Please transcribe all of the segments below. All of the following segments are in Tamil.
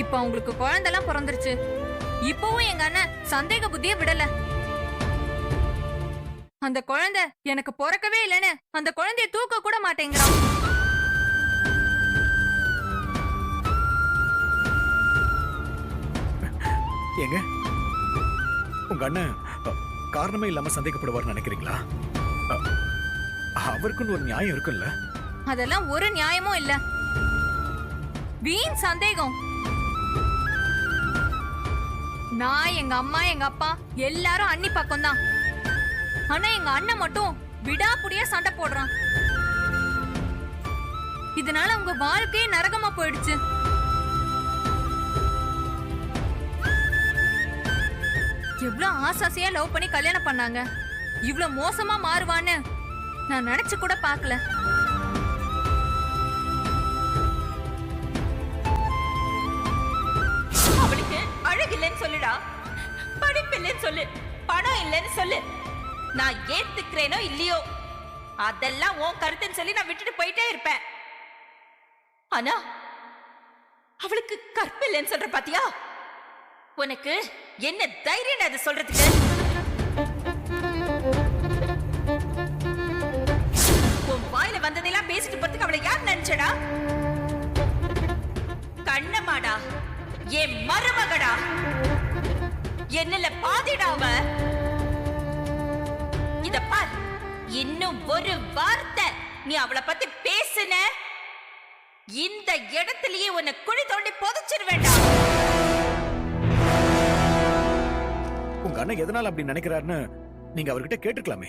இப்ப அவங்களுக்கு குழந்தைலாம் பிறந்துருச்சு. இப்பவும் எங்க அண்ணன் சந்தேக புத்திய விடல. அந்த குழந்தை எனக்கு பிறக்கவே இல்லைன்னு அந்த குழந்தைய தூக்க கூட மாட்டேங்கிறான். ஏங்க, உங்க அண்ணன் காரணமே இல்லாம சந்தேகப்படுவார்னு நினைக்கிறீங்களா? அவருக்குன்னு ஒரு நியாயம் இருக்குல்ல? அதெல்லாம் ஒரு நியாயமும் இல்ல. வீண் சந்தேகம். நான், எங்க அம்மா, எங்க அப்பா எல்லாரும் அண்ணி பக்கம் தான். ஆனா எங்க அண்ணன் மட்டும் விடாப்புடியா சண்டை போடுறான். இதனால உங்க வாழ்க்கையே நரகமா போயிடுச்சு. எவ்வளவு ஆசாசியா லவ் பண்ணி கல்யாணம் பண்ணாங்க. இவ்வளவு மோசமா மாறுவான்னு நான் நினைச்சு கூட பார்க்கல. அவளுக்கு அழகு இல்லைன்னு சொல்லுடா, படிப்பு இல்லைன்னு சொல்லு, பணம் இல்லைன்னு சொல்லு. நான் ஏத்துக்கிறேனோ இல்லையோ அதெல்லாம் உன் கருத்துன்னு சொல்லி நான் விட்டுட்டு போயிட்டே இருப்பேன். ஆனா அவளுக்கு கற்பு இல்லைன்னு சொல்ற பாத்தியா? உனக்கு என்ன தைரியம் அது சொல்றதுக்கு? உன் வாயில வந்ததெல்லாம் பேசிட்டு போறதுக்கு அவளை யார் நினைச்சடா? கண்ணமாடா, என் மருமகடா, என்னல பாதிடா அவ. இத பார், இன்னும் ஒரு வார்த்தை நீ அவளை பத்தி பேசுன, இந்த இடத்திலேயே உன்னை குழி தோண்டி புதைச்சிருவேண்டா. உங்க அண்ணன் எதனால அப்படி நினைக்கிறாருன்னு நீங்க அவர்கிட்ட கேட்டுக்கலாமே.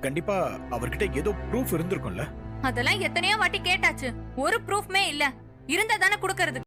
கண்டிப்பா அவர்கிட்ட ஏதோ ப்ரூஃப் இருந்திருக்கும்ல. அதெல்லாம் எத்தனையோ வாட்டி கேட்டாச்சு. ஒரு ப்ரூஃப்மே இல்ல. இருந்தா தானே குடுக்கறது.